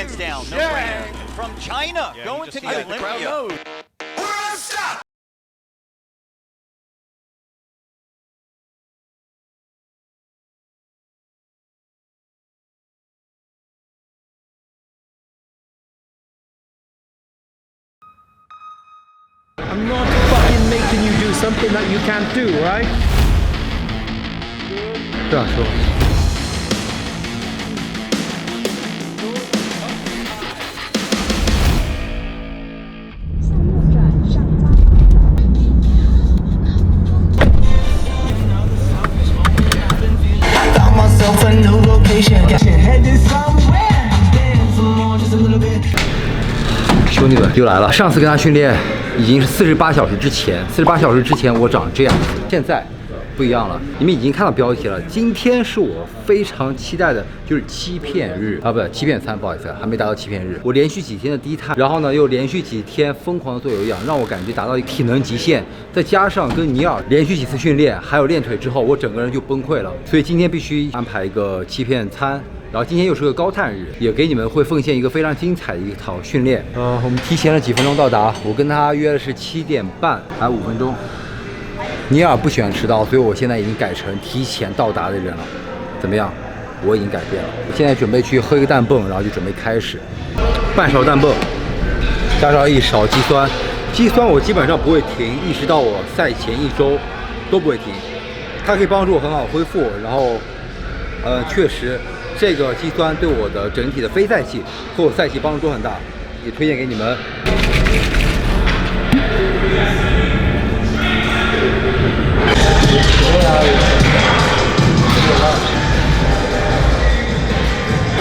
hands down. No brainer. From China, going to the Olympia. I'm not fucking making you do something that you can't do, right? 这样说。Found myself a new location. Headed somewhere. Dance some more, just a little bit. 兄弟们又来了！上次跟他训练已经是48小时之前，48小时之前我长这样子，现在不一样了。你们已经看到标题了，今天是我非常期待的，就是欺骗日啊，不对，欺骗餐，不好意思，还没达到欺骗日。我连续几天的低碳，然后呢又连续几天疯狂的做有氧，让我感觉达到一个体能极限，再加上跟尼尔连续几次训练，还有练腿之后，我整个人就崩溃了。所以今天必须安排一个欺骗餐。然后今天又是个高碳日，也给你们会奉献一个非常精彩的一套训练。我们提前了几分钟到达，我跟他约的是7点半，还有5分钟。尼尔不喜欢迟到，所以我现在已经改成提前到达的人了。怎么样？我已经改变了。我现在准备去喝一个氮泵，然后就准备开始。半勺氮泵，加上1勺肌酸。肌酸我基本上不会停，一直到我赛前1周都不会停。它可以帮助我很好恢复，然后确实。这个肌酸对我的整体的非赛季和我赛季帮助都很大，也推荐给你们。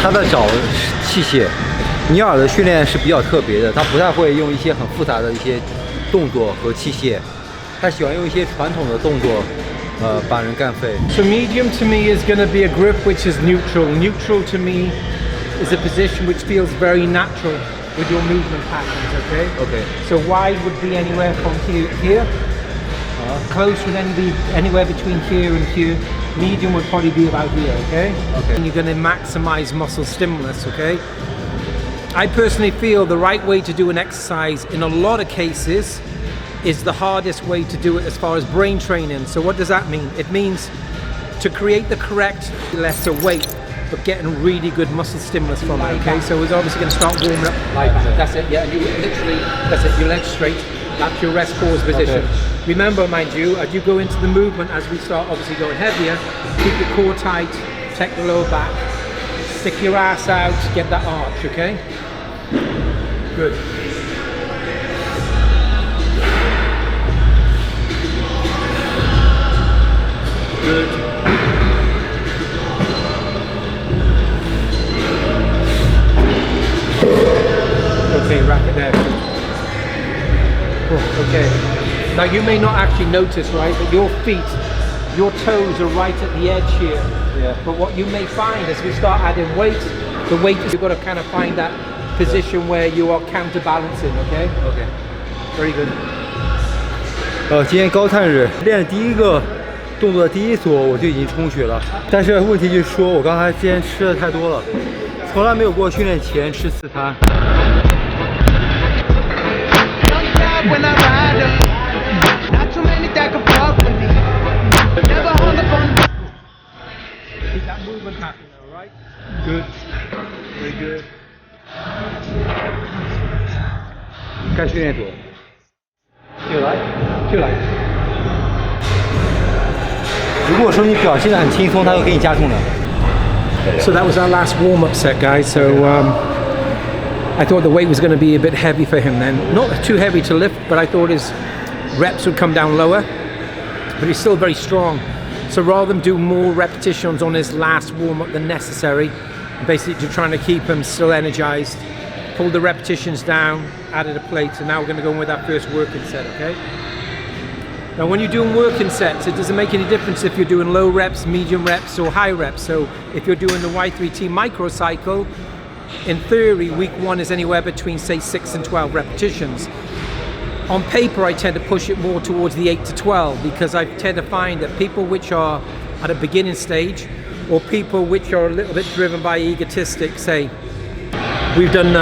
他在找器械，尼尔的训练是比较特别的，他不太会用一些很复杂的一些动作和器械，他喜欢用一些传统的动作。把人干废。 So medium to me is going to be a grip which is neutral. Neutral to me is a position which feels very natural with your movement patterns, okay? Okay. So wide would be anywhere from here. Close would be anywhere between here and here. Medium would probably be about here, okay? Okay. And you're going to maximize muscle stimulus, okay? I personally feel the right way to do an exercise in a lot of cases is the hardest way to do it as far as brain training. So what does that mean? It means to create the correct lesser weight, but getting really good muscle stimulus from it, okay? So we're obviously going to start warming up like that. That's it, yeah, and you literally, that's it, your legs straight, that's your rest pause position. Okay. Remember, mind you, as you go into the movement, as we start obviously going heavier, keep your core tight, take the lower back, stick your ass out, get that arch, okay? Good. Good. Okay, wrap it there. Oh, okay. Now you may not actually notice, right, but your feet, your toes are right at the edge here. Yeah. But what you may find as we start adding weight, the weight is you've got to kind of find that position where you are counterbalancing, okay? Okay. Very good. 今天高碳日练了第一个动作的第一组我就已经充血了，但是问题就是说我刚才今天吃的太多了，从来没有过训练前吃4餐。Good, very good。该训练组，就来，就来。如果说你表现得很轻松，他会给你加重的。So that was our last warm-up set, guys. So I thought the weight was going to be a bit heavy for him then. Not too heavy to lift, but I thought his reps would come down lower. But he's still very strong. So rather than do more repetitions on his last warm-up than necessary, basically trying to keep him still energized, pulled the repetitions down, added a plate, and now we're going to go in with our first working set, okay? Now when you're doing working sets, it doesn't make any difference if you're doing low reps, medium reps, or high reps. So if you're doing the Y3T microcycle, in theory, week 1 is anywhere between, say, 6 and 12 repetitions. On paper, I tend to push it more towards the 8 to 12 because I tend to find that people which are at a beginning stage or people which are a little bit driven by egotistic say, we've done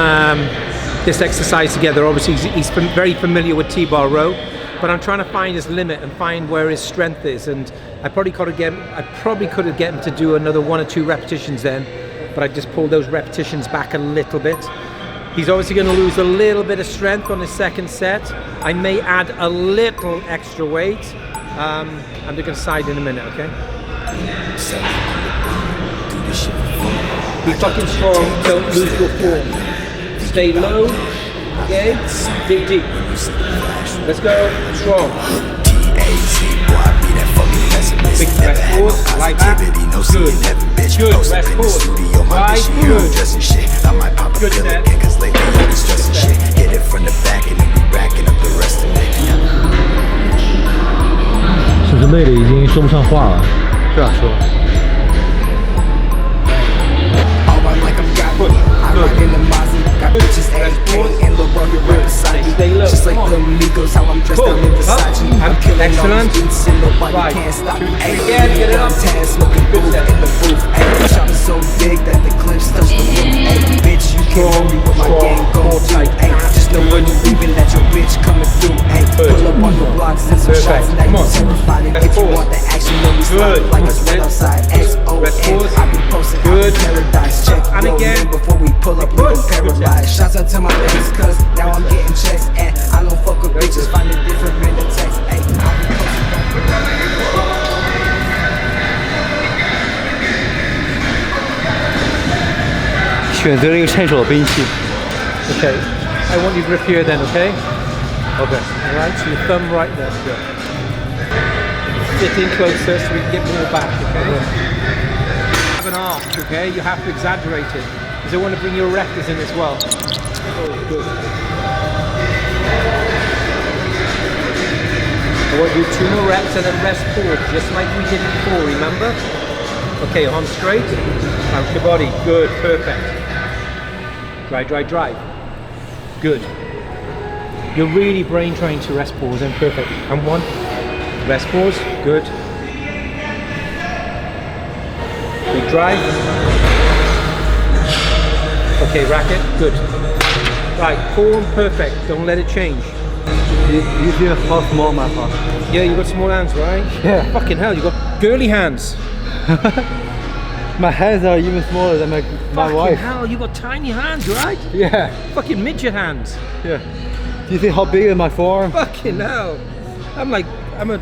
this exercise together. Obviously, he's very familiar with T-bar row, but I'm trying to find his limit and find where his strength is. And I probably could have get him to do another 1 or 2 repetitions then, but I just pulled those repetitions back a little bit. He's obviously going to lose a little bit of strength on his second set. I may add a little extra weight. I'm going to decide in a minute, okay? Be fucking strong, don't lose your form. Stay low, okay? Dig deep. Let's go, strong. Big rest pause, like that. Good. Good, rest pause. Right, good. Good set. 是不是累的已经说不上话了？这样说。 Stay low. Come on. Cool. Up. Excellent. Right. Again, get it up. Good set. Strong, more tight. Just know when you're leaving that your bitch coming through. Hey, pull up on the blocks and some shots. Now you certified and if you want the action, then we slide like it's right outside. XON. I be posting out paradise. Check and again before we pull up, we gon' paralyze. Shouts out to my ladies, cause now I'm getting checks and I don't fuck with bitches. Find it different in the text. Hey, I be posting. 选择了一个趁手的兵器。 Okay. I want you grip here then, okay? Okay. Alright, so your thumb right there. Good. Sit in closer so we can get more back, okay? Have an arch, okay? You have to exaggerate it. Because I want to bring your erectors in as well. Oh, good. I want you 2 more reps and then rest forward, just like we did before, remember? Okay, arms straight. Bounce your body. Good, perfect. Drive. Good. You're really brain trained to rest pause and perfect. And 1. Rest pause. Good. Big drive. Okay, racket. Good. Right, form perfect. Don't let it change. You feel how small my hand? Yeah, you got small hands, right? Yeah. Fucking hell, you got girly hands. My hands are even smaller than my Fucking wife. hell, you got tiny hands, right? Yeah. Fucking midget hands. Yeah. Do you think how big is my forearm? Fucking hell. I'm a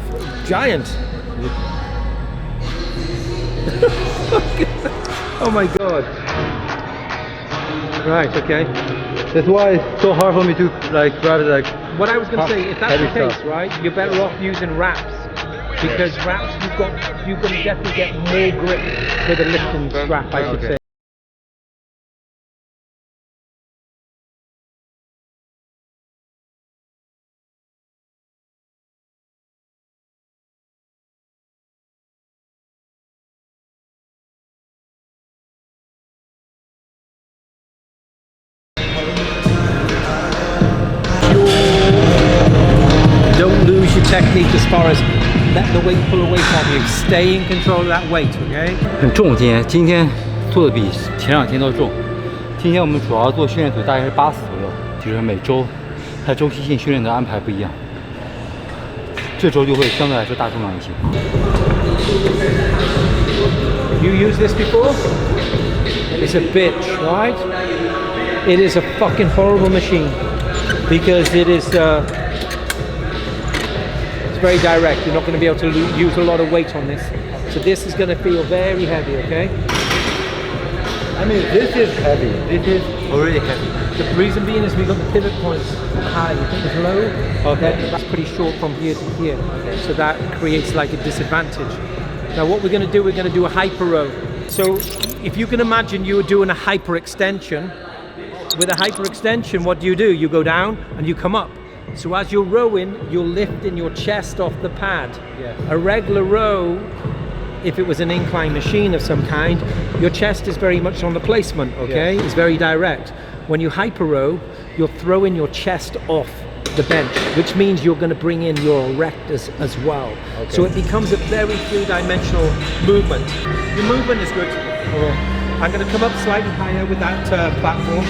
giant. Oh my god. Right, okay. That's why it's so hard for me to like grab it like. What I was going to say, if that's the heavy case, stuff. right, you're better off using wraps. Because wraps, you can definitely get more grip with a lifting strap, I should say. Don't lose your technique as far as let the weight pull away from you. Stay in control of that weight, okay? 很重，今天做的比前2天都重。今天我们主要做训练组大概是80左右，就是每周它周期性训练的安排不一样。这周就会相对来说大重量一些。You used this before? It's a bitch, right? It is a fucking horrible machine because it is it's very direct. You're not going to be able to use a lot of weight on this. So this is going to feel very heavy, okay? I mean, this is heavy. This is already heavy. The reason being is we've got the pivot points high. You think it's low? Okay. That's pretty short from here to here. Okay. So that creates like a disadvantage. Now what we're going to do, we're going to do a hyper row. So if you can imagine you were doing a hyperextension. With a hyperextension, what do? You go down and you come up. So as you're rowing, you're lifting your chest off the pad. Yeah. A regular row, if it was an incline machine of some kind, your chest is very much on the placement, okay? Yeah. It's very direct. When you hyper row, you're throwing your chest off the bench, which means you're going to bring in your erectors as well. Okay. So it becomes a very three-dimensional movement. Your movement is good. I'm going to come up slightly higher with that platform.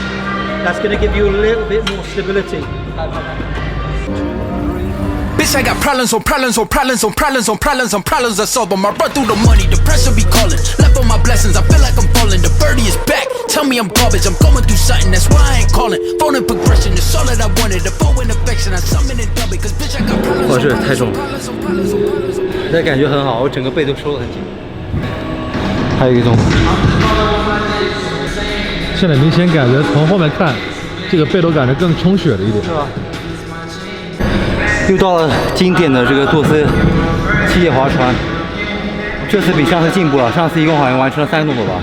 That's going to give you a little bit more stability. Bitch, I got problems on problems on problems on problems on problems on problems. I solve them. I run through the money, the pressure be calling. Left on my blessings, I feel like I'm falling. The birdie is back. Tell me I'm garbage. I'm going through something, that's why I ain't calling. Phone and progression, it's all that I wanted. The phone and affection, I summon and dub it. Cause bitch, I got problems on problems on problems on problems on problems. 这感觉很好，我整个背都收得很紧。还有一种，现在明显感觉从后面看，这个背都感觉更充血了一点。是吧？又到了经典的这个杜斯器械划船，这次比上次进步了，上次一共好像完成了3个动作吧，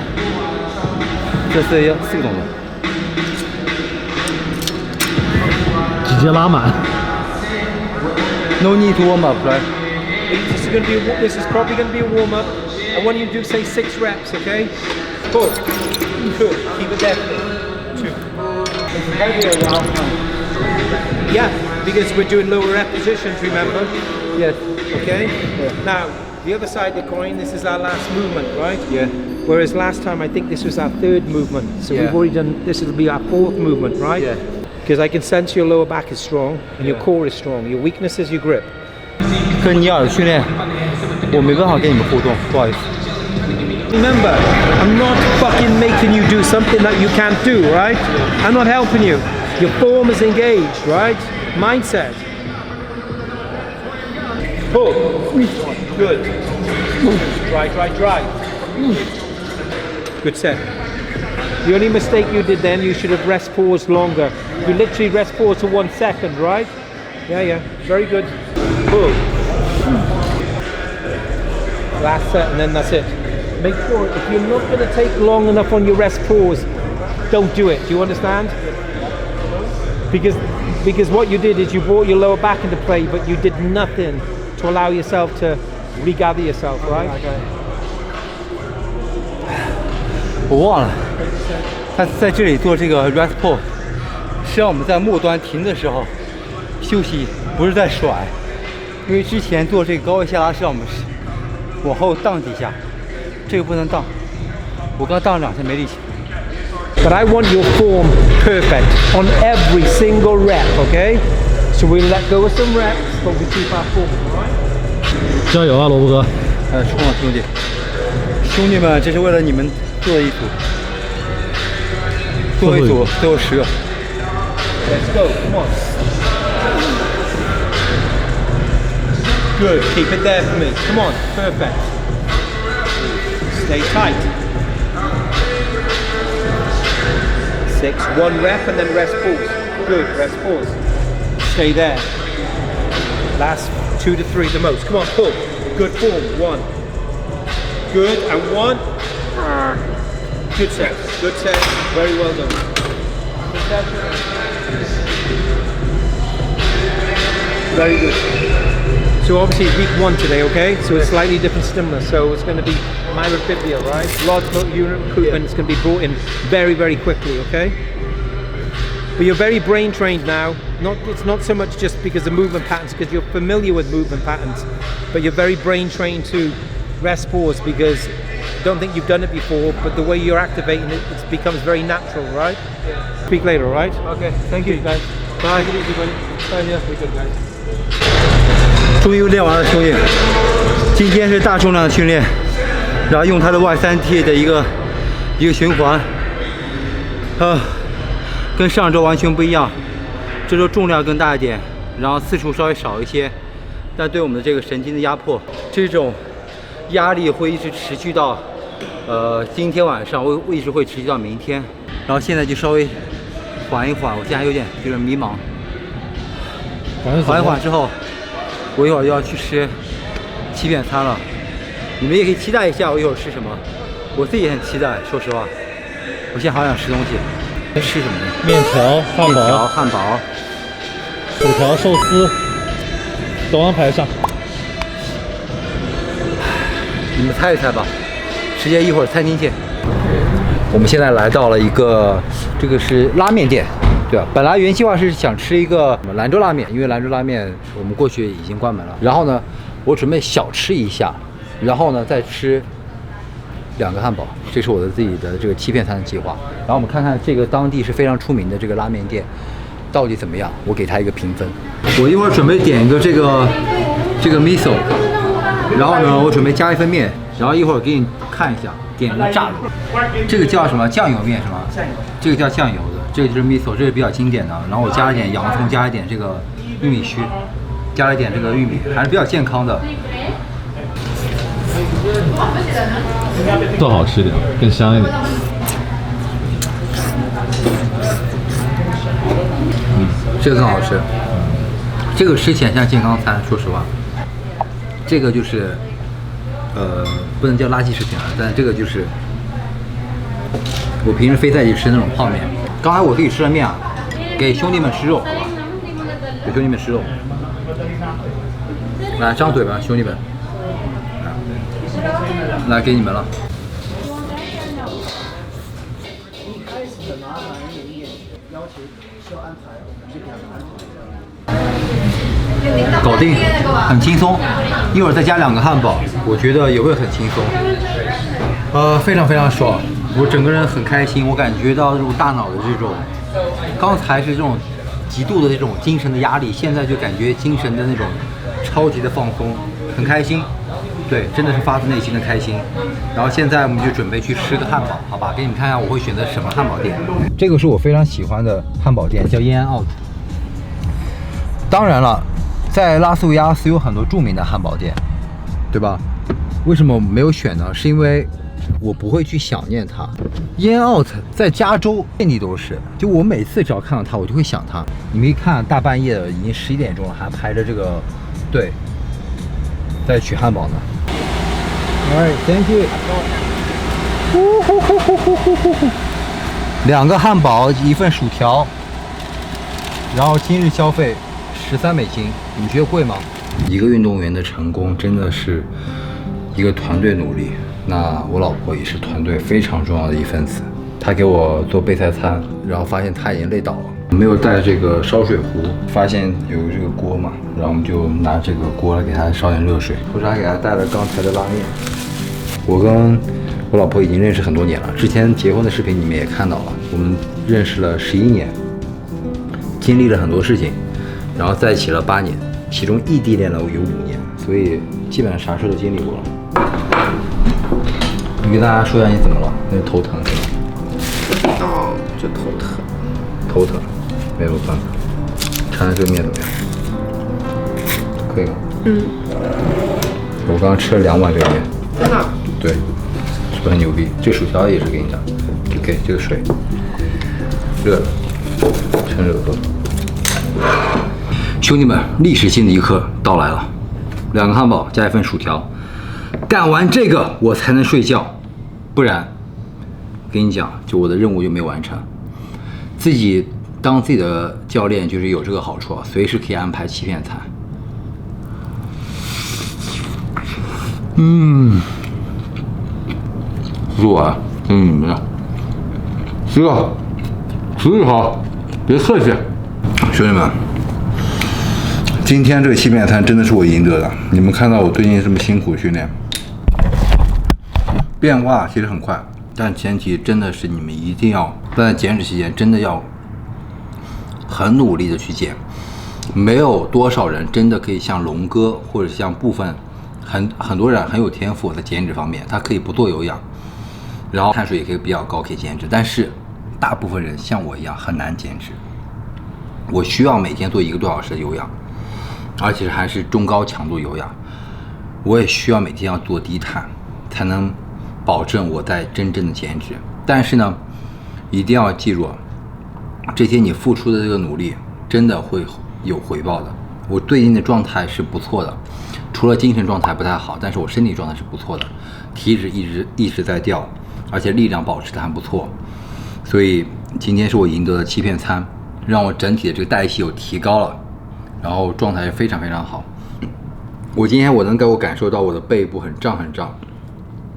这次要4个动作。直接拉满。No need to warm up, right? This is probably going to be a warm up. I want you to do say 6 reps, okay? Pull. Good. Keep it there. 2. It's heavier around. Yeah, because we're doing lower rep positions, remember? Yes. Okay? Yeah. Now, the other side of the coin, this is our last movement, right? Yeah. Whereas last time, I think this was our 3rd movement. So Yeah. we've already done, this will be our 4th movement, right? Yeah. Because I can sense your lower back is strong and your core is strong. Your weakness is your grip. 跟尼尔的训练，我没办法跟你们互动，不好意思。 Remember, I'm not fucking making you do something that you can't do, right? I'm not helping you. Your form is engaged, right? Mindset. Pull. Good. Drive. Good set. The only mistake you did then, you should have rest paused longer. You literally rest paused for 1 second, right? Yeah. Very good. Pull. Last set, and then that's it. Make sure if you're not going to take long enough on your rest pause, don't do it. Do you understand? Because what you did is you brought your lower back into play, but you did nothing to allow yourself to regather yourself, right? 我忘了，他在这里做这个 rest pull，是让我们在末端停的时候休息，不是在甩。因为之前做这个高位下拉是让我们往后荡几下，这个不能荡。我刚荡2下没力气。 But I want your form perfect on every single rep, okay? So we'll let go of some reps, but we keep our form, alright? 加油啊，萝卜哥！冲啊，兄弟！兄弟们，这是为了你们做的一组，做一组，最后10个。 Let's go, come on. Good, keep it there for me. Come on, perfect. Stay tight. 6, 1 rep and then rest pause. Good, rest pause. Stay there. Last 2 to 3 the most. Come on, pull. Good form, 1. Good, and 1. Good set, very well done. Very good. So obviously it's week 1 today, okay? So it's slightly different stimulus. So it's going to be myofibria, right? Large unit recruitment is going to be brought in very, very quickly, okay? But you're very brain trained now. It's not so much just because of movement patterns, because you're familiar with movement patterns, but you're very brain trained to rest pause because I don't think you've done it before, but the way you're activating it, it becomes very natural, right? Yeah. Speak later, all right? Okay, thank you guys. Bye. Take it easy, buddy. Bye, yeah, we good, guys. 终于练完了，兄弟！今天是大重量的训练，然后用它的 Y3T 的一个循环，跟上周完全不一样。这周重量更大一点，然后次数稍微少一些，但对我们的这个神经的压迫，这种压力会一直持续到今天晚上，一直会持续到明天。然后现在就稍微缓一缓，我现在还有点迷茫。缓一缓之后。 我一会儿要去吃欺骗餐了，你们也可以期待一下我一会儿吃什么。我自己也很期待，说实话，我现在好想吃东西。吃什么呢？面条、汉堡、薯条、寿司都安排上。你们猜一猜吧，直接一会儿餐厅见。我们现在来到了一个，这个是拉面店。 对吧？本来原计划是想吃一个兰州拉面，因为兰州拉面我们过去已经关门了。然后呢，我准备小吃一下，然后呢再吃2个汉堡，这是我的自己的这个欺骗餐的计划。然后我们看看这个当地是非常出名的这个拉面店到底怎么样，我给它一个评分。我一会儿准备点一个这个 miso， 然后呢，我准备加一份面，然后一会儿给你看一下，点一个炸的，这个叫什么酱油面是吗？酱油，这个叫酱油的，这个就是 miso， 这是比较经典的。然后我加了点洋葱，加一点这个玉米须，加了一点这个玉米，还是比较健康的。更好吃一点，更香一点。这个更好吃，这个吃起来像健康餐，说实话。这个就是不能叫垃圾食品了，但这个就是我平时非赛季吃那种泡面。刚才我自己吃了面啊，给兄弟们吃肉，好吧？给兄弟们吃肉。来，张嘴吧，兄弟们。来，给你们了。搞定，很轻松。一会儿再加2个汉堡，我觉得也会很轻松。非常非常爽，我整个人很开心，我感觉到这种大脑的这种，刚才是这种极度的这种精神的压力，现在就感觉精神的那种超级的放松，很开心。对，真的是发自内心的开心。然后现在我们就准备去吃个汉堡，好吧？给你们看一下我会选择什么汉堡店。这个是我非常喜欢的汉堡店，叫燕安奥特。当然了，在拉斯维加斯有很多著名的汉堡店，对吧？为什么我没有选呢？是因为我不会去想念它。燕安奥特在加州遍地都是，就我每次只要看到它，我就会想它。你们一看，大半夜的，已经11点钟了，还排着这个队在取汉堡呢。Alright, thank you. 2个汉堡，1份薯条，然后今日消费$13，你们觉得贵吗？一个运动员的成功真的是一个团队努力，那我老婆也是团队非常重要的一份子。她给我做备赛餐，然后发现她已经累倒了，没有带这个烧水壶，发现有这个锅嘛，然后我们就拿这个锅来给她烧点热水，同时还给她带了刚才的拉面。我跟我老婆已经认识很多年了，之前结婚的视频你们也看到了，我们认识了11年，经历了很多事情，然后在一起了8年，其中异地恋了有5年，所以基本上啥事都经历过了。你跟大家说一下你怎么了？那头疼是吗？哦，就头疼。头疼，没有办法。尝尝这个面怎么样？可以吗？我刚刚吃了2碗这个面。真的？对，是不是很牛逼？这薯条也是给你的，给这个水，热的，趁热喝。兄弟们，历史性的一刻到来了，2个汉堡加1份薯条，干完这个我才能睡觉，不然，跟你讲，就我的任务就没完成。自己当自己的教练就是有这个好处啊，随时可以安排欺骗餐。不是我啊，你们的，吃啊，吃好，别客气。兄弟们，今天这个欺骗餐真的是我赢得的。你们看到我最近这么辛苦训练，变化其实很快，但前提真的是你们一定要在减脂期间真的要很努力的去减。没有多少人真的可以像龙哥或者像部分很多人很有天赋在减脂方面，他可以不做有氧，然后碳水也可以比较高，可以减脂。但是大部分人像我一样很难减脂。我需要每天做1个多小时的有氧，而且还是中高强度有氧。我也需要每天要做低碳，才能保证我在真正的减脂。但是呢，一定要记住，这些你付出的这个努力真的会有回报的。我最近的状态是不错的，除了精神状态不太好，但是我身体状态是不错的，体脂一直在掉，而且力量保持的还不错。所以今天是我赢得的欺骗餐，让我整体的这个代谢有提高了，然后状态非常非常好。我今天能给我感受到我的背部很胀很胀，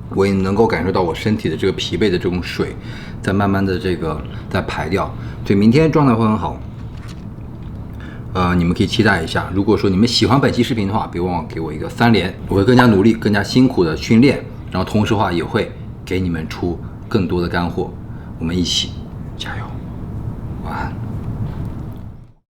我也能够感受到我身体的这个疲惫的这种水在慢慢的在排掉，所以明天状态会很好。你们可以期待一下。如果说你们喜欢本期视频的话，别忘了给我一个3连，我会更加努力、更加辛苦的训练，然后同时的话也会给你们出更多的干货，我们一起加油，晚安。